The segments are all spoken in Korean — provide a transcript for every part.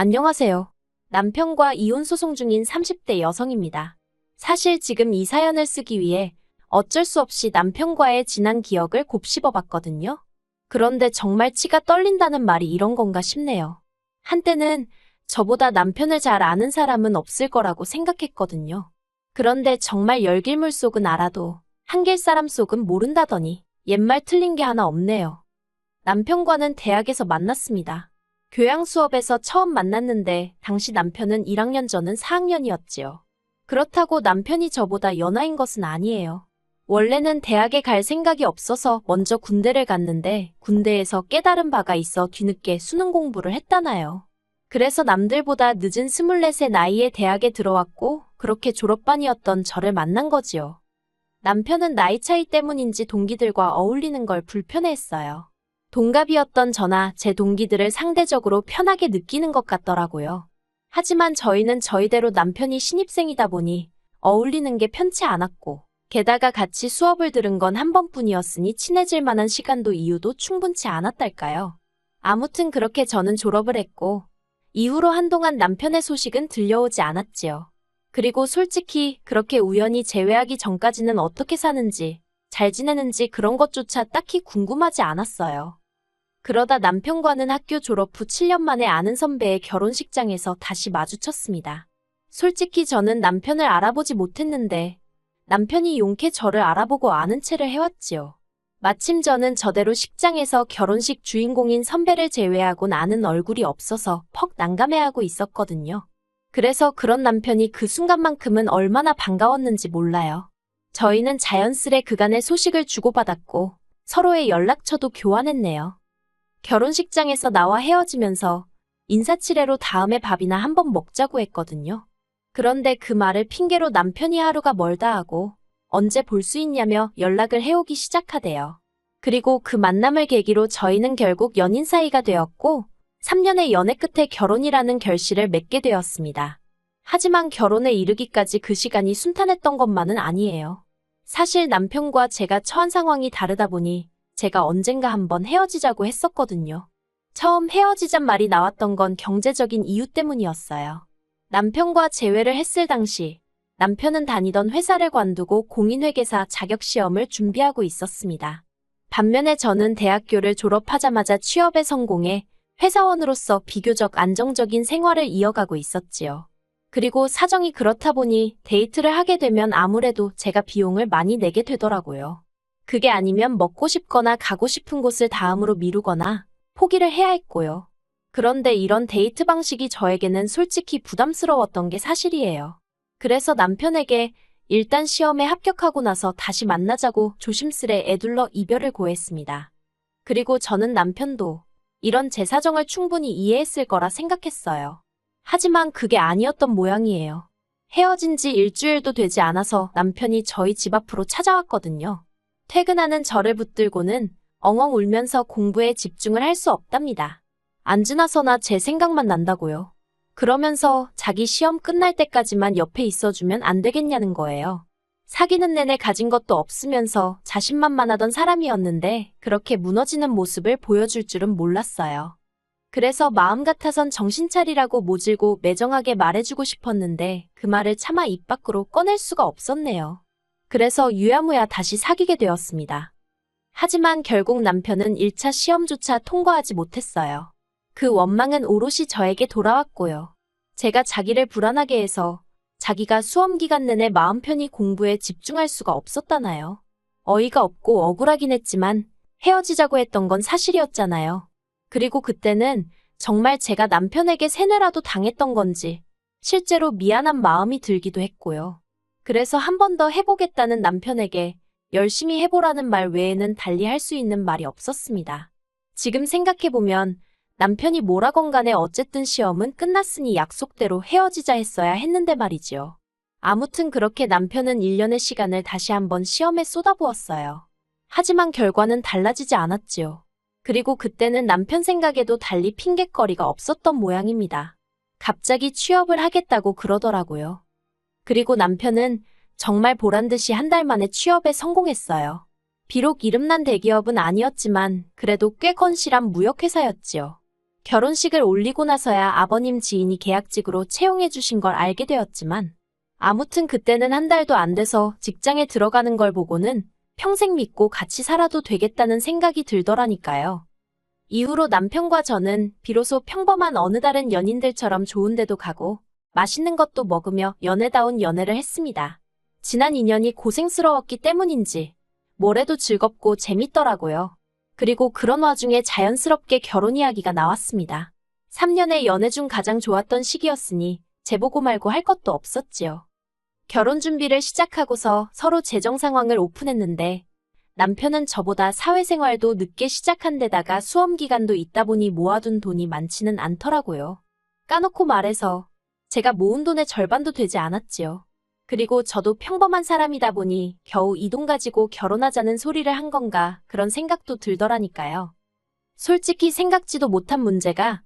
안녕하세요. 남편과 이혼 소송 중인 30대 여성입니다. 사실 지금 이 사연을 쓰기 위해 어쩔 수 없이 남편과의 지난 기억을 곱씹어 봤거든요. 그런데 정말 치가 떨린다는 말이 이런 건가 싶네요. 한때는 저보다 남편을 잘 아는 사람은 없을 거라고 생각했거든요. 그런데 정말 열길물 속은 알아도 한길 사람 속은 모른다더니 옛말 틀린 게 하나 없네요. 남편과는 대학에서 만났습니다. 교양 수업에서 처음 만났는데 당시 남편은 1학년 저는 4학년이었지요. 그렇다고 남편이 저보다 연하인 것은 아니에요. 원래는 대학에 갈 생각이 없어서 먼저 군대를 갔는데 군대에서 깨달은 바가 있어 뒤늦게 수능 공부를 했다나요. 그래서 남들보다 늦은 24세 나이에 대학에 들어왔고 그렇게 졸업반이었던 저를 만난 거지요. 남편은 나이 차이 때문인지 동기들과 어울리는 걸 불편해했어요. 동갑이었던 저나 제 동기들을 상대적으로 편하게 느끼는 것 같더라고요. 하지만 저희는 저희대로 남편이 신입생이다 보니 어울리는 게 편치 않았고 게다가 같이 수업을 들은 건 한 번뿐이었으니 친해질 만한 시간도 이유도 충분치 않았달까요. 아무튼 그렇게 저는 졸업을 했고 이후로 한동안 남편의 소식은 들려오지 않았지요. 그리고 솔직히 그렇게 우연히 재회하기 전까지는 어떻게 사는지 잘 지내는지 그런 것조차 딱히 궁금하지 않았어요. 그러다 남편과는 학교 졸업 후 7년 만에 아는 선배의 결혼식장에서 다시 마주쳤습니다. 솔직히 저는 남편을 알아보지 못했는데 남편이 용케 저를 알아보고 아는 체를 해왔지요. 마침 저는 저대로 식장에서 결혼식 주인공인 선배를 제외하곤 아는 얼굴이 없어서 퍽 난감해하고 있었거든요. 그래서 그런 남편이 그 순간만큼은 얼마나 반가웠는지 몰라요. 저희는 자연스레 그간의 소식을 주고받았고 서로의 연락처도 교환했네요. 결혼식장에서 나와 헤어지면서 인사치레로 다음에 밥이나 한번 먹자고 했거든요. 그런데 그 말을 핑계로 남편이 하루가 멀다 하고 언제 볼 수 있냐며 연락을 해오기 시작하대요. 그리고 그 만남을 계기로 저희는 결국 연인 사이가 되었고 3년의 연애 끝에 결혼이라는 결실을 맺게 되었습니다. 하지만 결혼에 이르기까지 그 시간이 순탄했던 것만은 아니에요. 사실 남편과 제가 처한 상황이 다르다 보니 제가 언젠가 한번 헤어지자고 했었거든요. 처음 헤어지잔 말이 나왔던 건 경제적인 이유 때문이었어요. 남편과 재회를 했을 당시 남편은 다니던 회사를 관두고 공인회계사 자격시험을 준비하고 있었습니다. 반면에 저는 대학교를 졸업하자마자 취업에 성공해 회사원으로서 비교적 안정적인 생활을 이어가고 있었지요. 그리고 사정이 그렇다 보니 데이트를 하게 되면 아무래도 제가 비용을 많이 내게 되더라고요. 그게 아니면 먹고 싶거나 가고 싶은 곳을 다음으로 미루거나 포기를 해야 했고요. 그런데 이런 데이트 방식이 저에게는 솔직히 부담스러웠던 게 사실이에요. 그래서 남편에게 일단 시험에 합격하고 나서 다시 만나자고 조심스레 애둘러 이별을 고했습니다. 그리고 저는 남편도 이런 제 사정을 충분히 이해했을 거라 생각했어요. 하지만 그게 아니었던 모양이에요. 헤어진 지 일주일도 되지 않아서 남편이 저희 집 앞으로 찾아왔거든요. 퇴근하는 저를 붙들고는 엉엉 울면서 공부에 집중을 할 수 없답니다. 안 지나서나 제 생각만 난다고요. 그러면서 자기 시험 끝날 때까지만 옆에 있어주면 안 되겠냐는 거예요. 사귀는 내내 가진 것도 없으면서 자신만만하던 사람이었는데 그렇게 무너지는 모습을 보여줄 줄은 몰랐어요. 그래서 마음 같아선 정신 차리라고 모질고 매정하게 말해주고 싶었는데 그 말을 차마 입 밖으로 꺼낼 수가 없었네요. 그래서 유야무야 다시 사귀게 되었습니다. 하지만 결국 남편은 1차 시험조차 통과하지 못했어요. 그 원망은 오롯이 저에게 돌아왔고요. 제가 자기를 불안하게 해서 자기가 수험 기간 내내 마음 편히 공부에 집중할 수가 없었다나요. 어이가 없고 억울하긴 했지만 헤어지자고 했던 건 사실이었잖아요. 그리고 그때는 정말 제가 남편에게 세뇌라도 당했던 건지 실제로 미안한 마음이 들기도 했고요. 그래서 한 번 더 해보겠다는 남편에게 열심히 해보라는 말 외에는 달리 할 수 있는 말이 없었습니다. 지금 생각해보면 남편이 뭐라건 간에 어쨌든 시험은 끝났으니 약속대로 헤어지자 했어야 했는데 말이지요. 아무튼 그렇게 남편은 1년의 시간을 다시 한번 시험에 쏟아부었어요. 하지만 결과는 달라지지 않았지요. 그리고 그때는 남편 생각에도 달리 핑곗거리가 없었던 모양입니다. 갑자기 취업을 하겠다고 그러더라고요. 그리고 남편은 정말 보란듯이 한 달 만에 취업에 성공했어요. 비록 이름난 대기업은 아니었지만 그래도 꽤 건실한 무역회사였지요. 결혼식을 올리고 나서야 아버님 지인이 계약직으로 채용해 주신 걸 알게 되었지만 아무튼 그때는 한 달도 안 돼서 직장에 들어가는 걸 보고는 평생 믿고 같이 살아도 되겠다는 생각이 들더라니까요. 이후로 남편과 저는 비로소 평범한 어느 다른 연인들처럼 좋은 데도 가고 맛있는 것도 먹으며 연애다운 연애를 했습니다. 지난 2년이 고생스러웠기 때문인지 뭘 해도 즐겁고 재밌더라고요. 그리고 그런 와중에 자연스럽게 결혼 이야기가 나왔습니다. 3년의 연애 중 가장 좋았던 시기였으니 재보고 말고 할 것도 없었지요. 결혼 준비를 시작하고서 서로 재정 상황을 오픈했는데 남편은 저보다 사회생활도 늦게 시작한 데다가 수험 기간도 있다 보니 모아둔 돈이 많지는 않더라고요. 까놓고 말해서 제가 모은 돈의 절반도 되지 않았지요. 그리고 저도 평범한 사람이다 보니 겨우 이 돈 가지고 결혼하자는 소리를 한 건가 그런 생각도 들더라니까요. 솔직히 생각지도 못한 문제가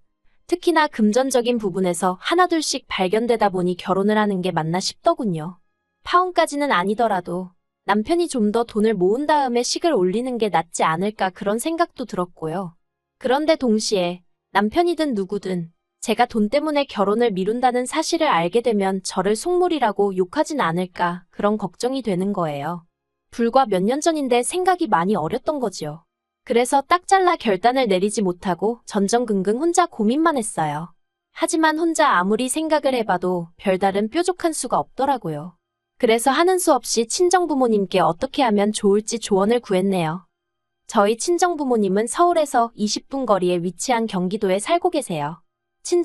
특히나 금전적인 부분에서 하나둘씩 발견되다 보니 결혼을 하는 게 맞나 싶더군요. 파혼까지는 아니더라도 남편이 좀 더 돈을 모은 다음에 식을 올리는 게 낫지 않을까 그런 생각도 들었고요. 그런데 동시에 남편이든 누구든 제가 돈 때문에 결혼을 미룬다는 사실을 알게 되면 저를 속물이라고 욕하진 않을까 그런 걱정이 되는 거예요. 불과 몇 년 전인데 생각이 많이 어렸던 거지요. 그래서 딱 잘라 결단을 내리지 못하고 전전긍긍 혼자 고민만 했어요. 하지만 혼자 아무리 생각을 해봐도 별다른 뾰족한 수가 없더라고요. 그래서 하는 수 없이 친정부모님께 어떻게 하면 좋을지 조언을 구했네요. 저희 친정부모님은 서울에서 20분 거리에 위치한 경기도에 살고 계세요.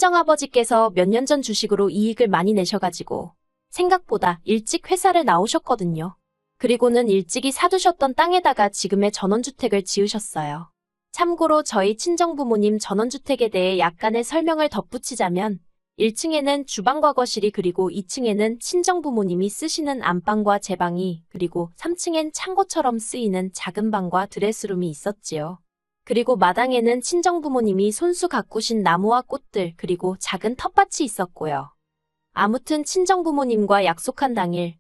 친정아버지께서 몇 년 전 주식으로 이익을 많이 내셔가지고 생각보다 일찍 회사를 나오셨거든요. 그리고는 일찍이 사두셨던 땅에다가 지금의 전원주택을 지으셨어요. 참고로 저희 친정부모님 전원주택에 대해 약간의 설명을 덧붙이자면 1층에는 주방과 거실이 그리고 2층에는 친정부모님이 쓰시는 안방과 제방이 그리고 3층엔 창고처럼 쓰이는 작은 방과 드레스룸이 있었지요. 그리고 마당에는 친정부모님이 손수 가꾸신 나무와 꽃들 그리고 작은 텃밭이 있었고요. 아무튼 친정부모님과 약속한 당일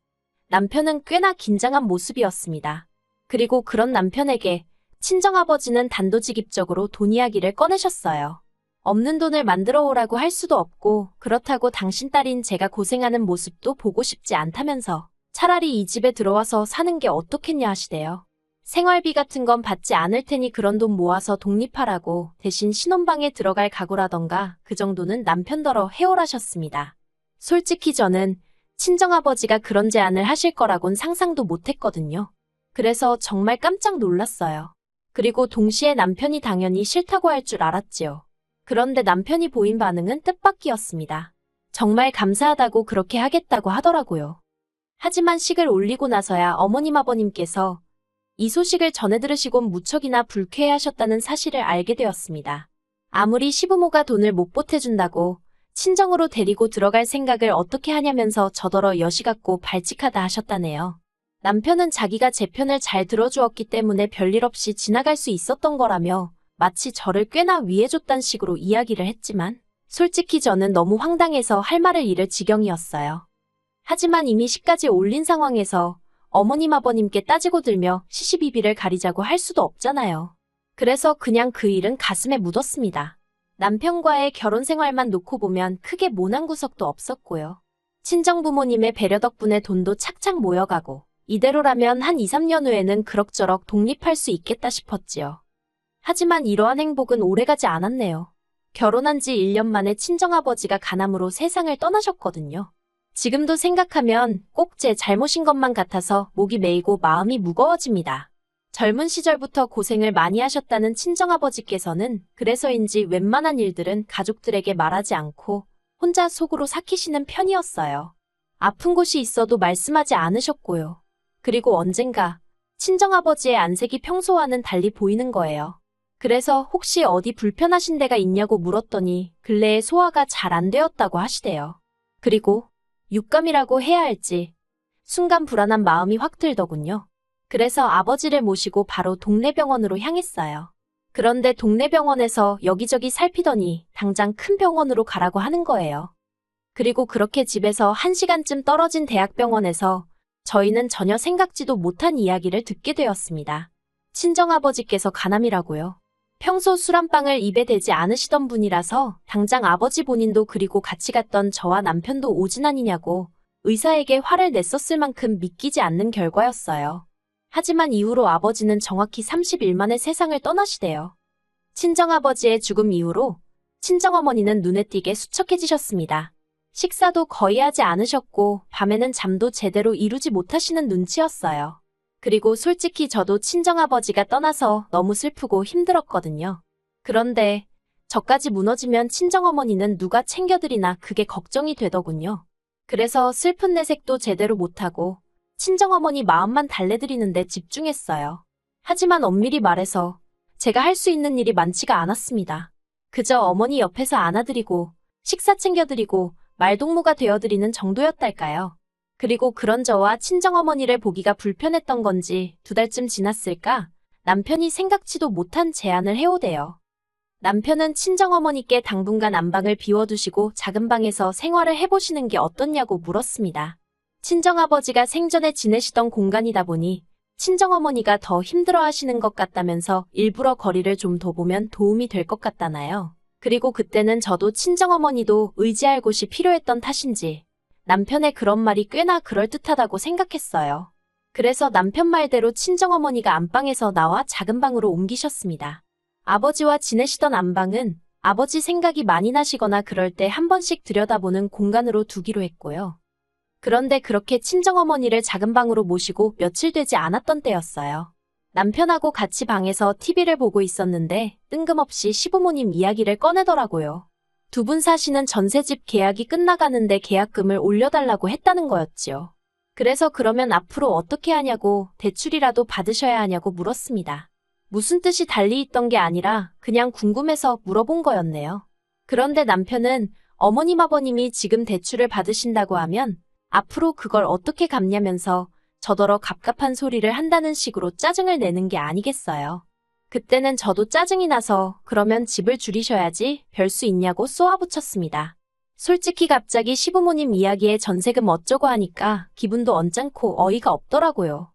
남편은 꽤나 긴장한 모습이었습니다. 그리고 그런 남편에게 친정아버지는 단도직입적으로 돈 이야기를 꺼내셨어요. 없는 돈을 만들어 오라고 할 수도 없고 그렇다고 당신 딸인 제가 고생하는 모습도 보고 싶지 않다면서 차라리 이 집에 들어와서 사는 게 어떻겠냐 하시대요. 생활비 같은 건 받지 않을 테니 그런 돈 모아서 독립하라고 대신 신혼방에 들어갈 각오라던가 그 정도는 남편더러 해오라셨습니다. 솔직히 저는 친정아버지가 그런 제안을 하실 거라곤 상상도 못했거든요. 그래서 정말 깜짝 놀랐어요. 그리고 동시에 남편이 당연히 싫다고 할 줄 알았지요. 그런데 남편이 보인 반응은 뜻밖이었습니다. 정말 감사하다고 그렇게 하겠다고 하더라고요. 하지만 식을 올리고 나서야 어머님 아버님께서 이 소식을 전해 들으시곤 무척이나 불쾌해하셨다는 사실을 알게 되었습니다. 아무리 시부모가 돈을 못 보태준다고 친정으로 데리고 들어갈 생각을 어떻게 하냐면서 저더러 여시 같고 발칙하다 하셨다네요. 남편은 자기가 제 편을 잘 들어주었기 때문에 별일 없이 지나갈 수 있었던 거라며 마치 저를 꽤나 위해줬단 식으로 이야기를 했지만 솔직히 저는 너무 황당해서 할 말을 잃을 지경이었어요. 하지만 이미 식까지 올린 상황에서 어머님 아버님께 따지고 들며 시시비비를 가리자고 할 수도 없잖아요. 그래서 그냥 그 일은 가슴에 묻었습니다. 남편과의 결혼 생활만 놓고 보면 크게 모난 구석도 없었고요. 친정부모님의 배려 덕분에 돈도 착착 모여가고 이대로라면 한 2, 3년 후에는 그럭저럭 독립할 수 있겠다 싶었지요. 하지만 이러한 행복은 오래가지 않았네요. 결혼한 지 1년 만에 친정아버지가 간암으로 세상을 떠나셨거든요. 지금도 생각하면 꼭 제 잘못인 것만 같아서 목이 메이고 마음이 무거워집니다. 젊은 시절부터 고생을 많이 하셨다는 친정아버지께서는 그래서인지 웬만한 일들은 가족들에게 말하지 않고 혼자 속으로 삭히시는 편이었어요. 아픈 곳이 있어도 말씀하지 않으셨고요. 그리고 언젠가 친정아버지의 안색이 평소와는 달리 보이는 거예요. 그래서 혹시 어디 불편하신 데가 있냐고 물었더니 근래에 소화가 잘 안 되었다고 하시대요. 그리고 육감이라고 해야 할지 순간 불안한 마음이 확 들더군요. 그래서 아버지를 모시고 바로 동네 병원으로 향했어요. 그런데 동네 병원에서 여기저기 살피더니 당장 큰 병원으로 가라고 하는 거예요. 그리고 그렇게 집에서 1시간쯤 떨어진 대학병원에서 저희는 전혀 생각지도 못한 이야기를 듣게 되었습니다. 친정아버지께서 간암이라고요. 평소 술 한 방울 입에 대지 않으시던 분이라서 당장 아버지 본인도 그리고 같이 갔던 저와 남편도 오진 아니냐고 의사에게 화를 냈었을 만큼 믿기지 않는 결과였어요. 하지만 이후로 아버지는 정확히 30일 만에 세상을 떠나시대요. 친정아버지의 죽음 이후로 친정어머니는 눈에 띄게 수척해지셨습니다. 식사도 거의 하지 않으셨고 밤에는 잠도 제대로 이루지 못하시는 눈치였어요. 그리고 솔직히 저도 친정아버지가 떠나서 너무 슬프고 힘들었거든요. 그런데 저까지 무너지면 친정어머니는 누가 챙겨드리나 그게 걱정이 되더군요. 그래서 슬픈 내색도 제대로 못하고 친정어머니 마음만 달래드리는데 집중했어요. 하지만 엄밀히 말해서 제가 할 수 있는 일이 많지가 않았습니다. 그저 어머니 옆에서 안아드리고 식사 챙겨드리고 말동무가 되어드리는 정도였달까요. 그리고 그런 저와 친정어머니를 보기가 불편했던 건지 2달쯤 지났을까 남편이 생각지도 못한 제안을 해오대요. 남편은 친정어머니께 당분간 안방을 비워두시고 작은 방에서 생활을 해보시는 게 어떻냐고 물었습니다. 친정아버지가 생전에 지내시던 공간이다 보니 친정어머니가 더 힘들어하시는 것 같다면서 일부러 거리를 좀 둬보면 도움이 될 것 같다나요. 그리고 그때는 저도 친정어머니도 의지할 곳이 필요했던 탓인지 남편의 그런 말이 꽤나 그럴듯하다고 생각했어요. 그래서 남편 말대로 친정어머니가 안방에서 나와 작은 방으로 옮기셨습니다. 아버지와 지내시던 안방은 아버지 생각이 많이 나시거나 그럴 때 한 번씩 들여다보는 공간으로 두기로 했고요. 그런데 그렇게 친정어머니를 작은 방으로 모시고 며칠 되지 않았던 때였어요. 남편하고 같이 방에서 TV를 보고 있었는데 뜬금없이 시부모님 이야기를 꺼내더라고요. 2분 사시는 전셋집 계약이 끝나가는데 계약금을 올려달라고 했다는 거였지요. 그래서 그러면 앞으로 어떻게 하냐고 대출이라도 받으셔야 하냐고 물었습니다. 무슨 뜻이 달리 있던 게 아니라 그냥 궁금해서 물어본 거였네요. 그런데 남편은 어머님 아버님이 지금 대출을 받으신다고 하면 앞으로 그걸 어떻게 갚냐면서 저더러 갑갑한 소리를 한다는 식으로 짜증을 내는 게 아니겠어요. 그때는 저도 짜증이 나서 그러면 집을 줄이셔야지 별 수 있냐고 쏘아붙였습니다. 솔직히 갑자기 시부모님 이야기에 전세금 어쩌고 하니까 기분도 언짢고 어이가 없더라고요.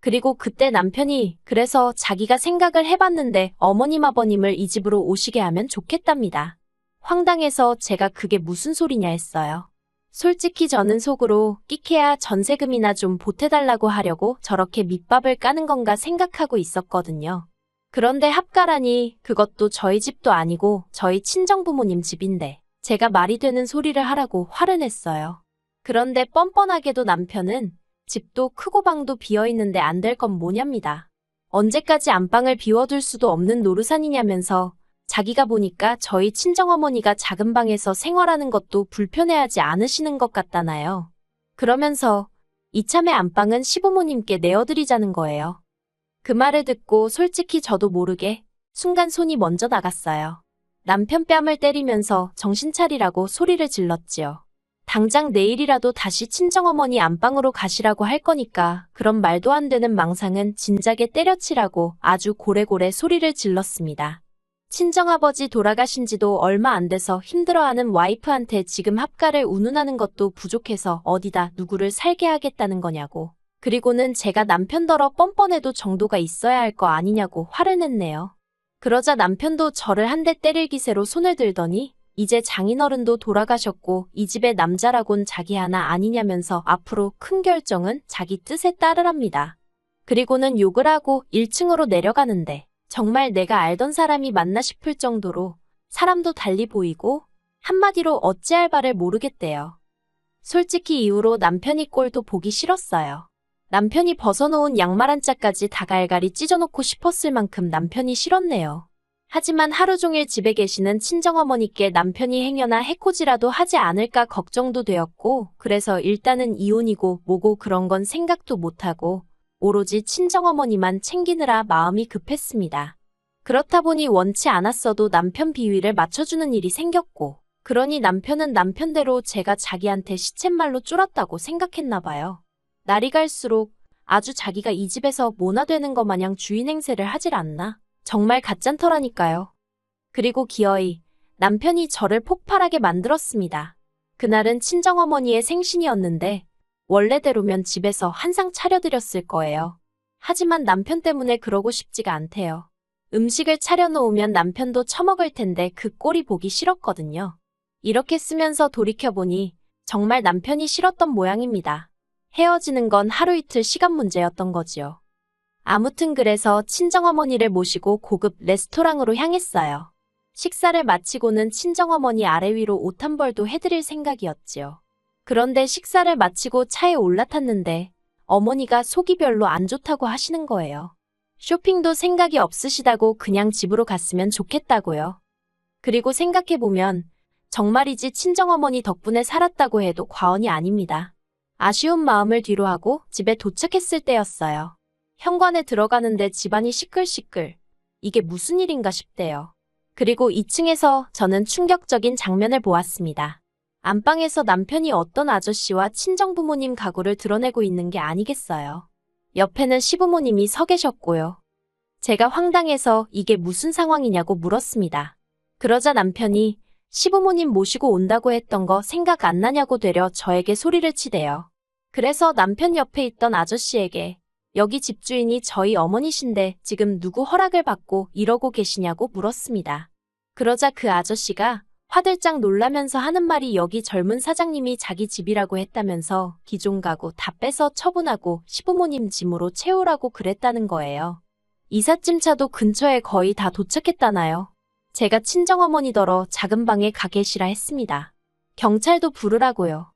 그리고 그때 남편이 그래서 자기가 생각을 해봤는데 어머님 아버님을 이 집으로 오시게 하면 좋겠답니다. 황당해서 제가 그게 무슨 소리냐 했어요. 솔직히 저는 속으로 끼케야 전세금이나 좀 보태달라고 하려고 저렇게 밑밥을 까는 건가 생각하고 있었거든요. 그런데 합가라니 그것도 저희 집도 아니고 저희 친정부모님 집인데 제가 말이 되는 소리를 하라고 화를 냈어요. 그런데 뻔뻔하게도 남편은 집도 크고 방도 비어있는데 안 될 건 뭐냐입니다. 언제까지 안방을 비워둘 수도 없는 노루산이냐면서 자기가 보니까 저희 친정어머니가 작은 방에서 생활하는 것도 불편해하지 않으시는 것 같다나요. 그러면서 이참에 안방은 시부모님께 내어드리자는 거예요. 그 말을 듣고 솔직히 저도 모르게 순간 손이 먼저 나갔어요. 남편 뺨을 때리면서 정신 차리라고 소리를 질렀지요. 당장 내일이라도 다시 친정어머니 안방으로 가시라고 할 거니까 그런 말도 안 되는 망상은 진작에 때려치라고 아주 고래고래 소리를 질렀습니다. 친정아버지 돌아가신 지도 얼마 안 돼서 힘들어하는 와이프한테 지금 합가를 운운하는 것도 부족해서 어디다 누구를 살게 하겠다는 거냐고. 그리고는 제가 남편더러 뻔뻔해도 정도가 있어야 할 거 아니냐고 화를 냈네요. 그러자 남편도 저를 한 대 때릴 기세로 손을 들더니 이제 장인어른도 돌아가셨고 이 집의 남자라곤 자기 하나 아니냐면서 앞으로 큰 결정은 자기 뜻에 따르랍니다. 그리고는 욕을 하고 1층으로 내려가는데 정말 내가 알던 사람이 맞나 싶을 정도로 사람도 달리 보이고 한마디로 어찌할 바를 모르겠대요. 솔직히 이후로 남편이 꼴도 보기 싫었어요. 남편이 벗어놓은 양말 한 짝까지 다 갈갈이 찢어놓고 싶었을 만큼 남편이 싫었네요. 하지만 하루 종일 집에 계시는 친정어머니께 남편이 행여나 해코지라도 하지 않을까 걱정도 되었고 그래서 일단은 이혼이고 뭐고 그런 건 생각도 못하고 오로지 친정어머니만 챙기느라 마음이 급했습니다. 그렇다 보니 원치 않았어도 남편 비위를 맞춰주는 일이 생겼고 그러니 남편은 남편대로 제가 자기한테 시쳇말로 쫄았다고 생각했나 봐요. 날이 갈수록 아주 자기가 이 집에서 모나 되는 것 마냥 주인 행세를 하질 않나? 정말 가짠터라니까요. 그리고 기어이 남편이 저를 폭발하게 만들었습니다. 그날은 친정어머니의 생신이었는데 원래대로면 집에서 한상 차려드렸을 거예요. 하지만 남편 때문에 그러고 싶지가 않대요. 음식을 차려놓으면 남편도 처먹을 텐데 그 꼴이 보기 싫었거든요. 이렇게 쓰면서 돌이켜보니 정말 남편이 싫었던 모양입니다. 헤어지는 건 하루 이틀 시간 문제였던 거지요. 아무튼 그래서 친정어머니를 모시고 고급 레스토랑으로 향했어요. 식사를 마치고는 친정어머니 아래 위로 옷 한 벌도 해드릴 생각이었지요. 그런데 식사를 마치고 차에 올라탔는데 어머니가 속이 별로 안 좋다고 하시는 거예요. 쇼핑도 생각이 없으시다고 그냥 집으로 갔으면 좋겠다고요. 그리고 생각해보면 정말이지 친정어머니 덕분에 살았다고 해도 과언이 아닙니다. 아쉬운 마음을 뒤로하고 집에 도착했을 때였어요. 현관에 들어가는데 집안이 시끌시끌. 이게 무슨 일인가 싶대요. 그리고 2층에서 저는 충격적인 장면을 보았습니다. 안방에서 남편이 어떤 아저씨와 친정부모님 가구를 드러내고 있는 게 아니겠어요. 옆에는 시부모님이 서 계셨고요. 제가 황당해서 이게 무슨 상황이냐고 물었습니다. 그러자 남편이 시부모님 모시고 온다고 했던 거 생각 안 나냐고 되려 저에게 소리를 치대요. 그래서 남편 옆에 있던 아저씨에게 여기 집주인이 저희 어머니신데 지금 누구 허락을 받고 이러고 계시냐고 물었습니다. 그러자 그 아저씨가 화들짝 놀라면서 하는 말이 여기 젊은 사장님이 자기 집이라고 했다면서 기존 가구 다 빼서 처분하고 시부모님 짐으로 채우라고 그랬다는 거예요. 이삿짐차도 근처에 거의 다 도착했다나요. 제가 친정어머니더러 작은 방에 가 계시라 했습니다. 경찰도 부르라고요.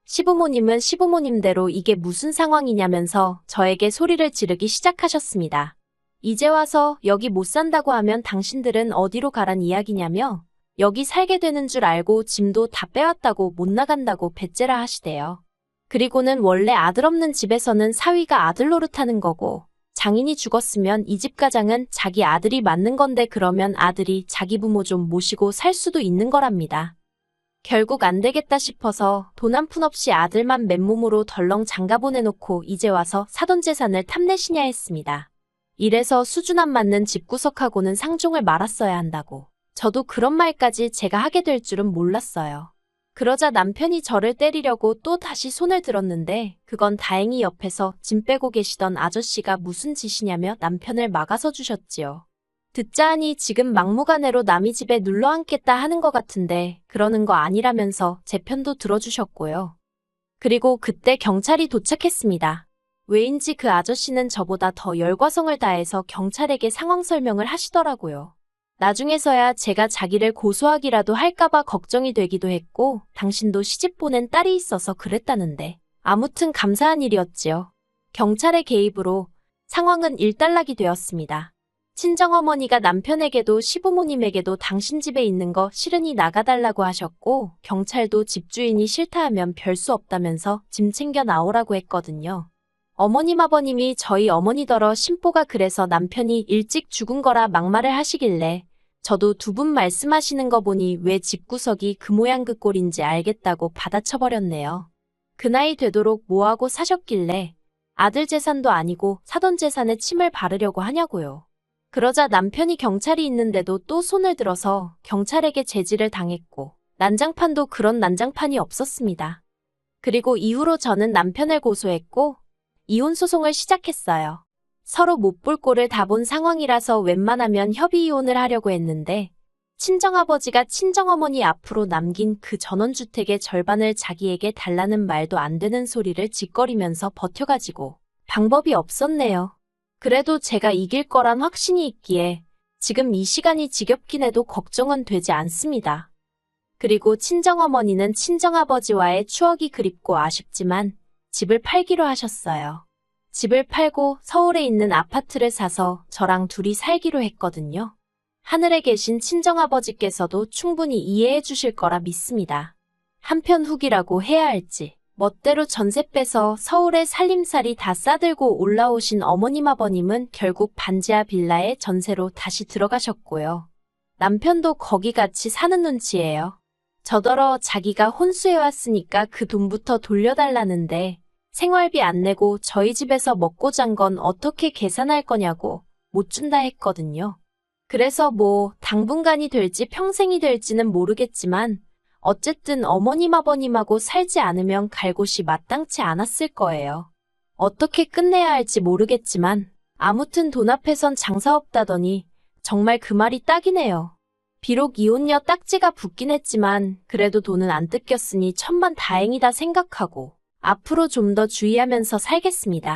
시부모님은 시부모님대로 이게 무슨 상황이냐면서 저에게 소리를 지르기 시작하셨습니다. 이제 와서 여기 못 산다고 하면 당신들은 어디로 가란 이야기냐며 여기 살게 되는 줄 알고 짐도 다 빼왔다고 못 나간다고 배째라 하시대요. 그리고는 원래 아들 없는 집에서는 사위가 아들 노릇하는 거고 장인이 죽었으면 이 집 가장은 자기 아들이 맞는 건데 그러면 아들이 자기 부모 좀 모시고 살 수도 있는 거랍니다. 결국 안 되겠다 싶어서 돈 한 푼 없이 아들만 맨몸으로 덜렁 장가 보내놓고 이제 와서 사돈 재산을 탐내시냐 했습니다. 이래서 수준 안 맞는 집구석하고는 상종을 말았어야 한다고. 저도 그런 말까지 제가 하게 될 줄은 몰랐어요. 그러자 남편이 저를 때리려고 또 다시 손을 들었는데 그건 다행히 옆에서 짐 빼고 계시던 아저씨가 무슨 짓이냐며 남편을 막아서 주셨지요. 듣자 하니 지금 막무가내로 남의 집에 눌러 앉겠다 하는 것 같은데 그러는 거 아니라면서 제 편도 들어주셨고요. 그리고 그때 경찰이 도착했습니다. 왜인지 그 아저씨는 저보다 더 열과성을 다해서 경찰에게 상황 설명을 하시더라고요. 나중에서야 제가 자기를 고소하기라도 할까봐 걱정이 되기도 했고 당신도 시집 보낸 딸이 있어서 그랬다는데 아무튼 감사한 일이었지요. 경찰의 개입으로 상황은 일단락이 되었습니다. 친정어머니가 남편에게도 시부모님에게도 당신 집에 있는 거 싫으니 나가달라고 하셨고 경찰도 집주인이 싫다 하면 별 수 없다면서 짐 챙겨 나오라고 했거든요. 어머님 아버님이 저희 어머니더러 심보가 그래서 남편이 일찍 죽은 거라 막말을 하시길래 저도 두 분 말씀하시는 거 보니 왜 집구석이 그 모양 그 꼴인지 알겠다고 받아쳐버렸네요. 그 나이 되도록 뭐하고 사셨길래 아들 재산도 아니고 사돈 재산에 침을 바르려고 하냐고요. 그러자 남편이 경찰이 있는데도 또 손을 들어서 경찰에게 제지를 당했고 난장판도 그런 난장판이 없었습니다. 그리고 이후로 저는 남편을 고소했고 이혼 소송을 시작했어요. 서로 못 볼 꼴을 다 본 상황이라서 웬만하면 협의 이혼을 하려고 했는데 친정아버지가 친정어머니 앞으로 남긴 그 전원주택의 절반을 자기에게 달라는 말도 안 되는 소리를 짓거리면서 버텨가지고 방법이 없었네요. 그래도 제가 이길 거란 확신이 있기에 지금 이 시간이 지겹긴 해도 걱정은 되지 않습니다. 그리고 친정어머니는 친정아버지와의 추억이 그립고 아쉽지만 집을 팔기로 하셨어요. 집을 팔고 서울에 있는 아파트를 사서 저랑 둘이 살기로 했거든요. 하늘에 계신 친정아버지께서도 충분히 이해해 주실 거라 믿습니다. 한편 후기라고 해야 할지 멋대로 전세 빼서 서울에 살림살이 다 싸들고 올라오신 어머님 아버님은 결국 반지하 빌라에 전세로 다시 들어가셨고요. 남편도 거기 같이 사는 눈치예요. 저더러 자기가 혼수해왔으니까 그 돈부터 돌려달라는데 생활비 안 내고 저희 집에서 먹고 잔 건 어떻게 계산할 거냐고 못 준다 했거든요. 그래서 뭐 당분간이 될지 평생이 될지는 모르겠지만 어쨌든 어머님 아버님하고 살지 않으면 갈 곳이 마땅치 않았을 거예요. 어떻게 끝내야 할지 모르겠지만 아무튼 돈 앞에선 장사 없다더니 정말 그 말이 딱이네요. 비록 이혼녀 딱지가 붙긴 했지만 그래도 돈은 안 뜯겼으니 천만 다행이다 생각하고 앞으로 좀 더 주의하면서 살겠습니다.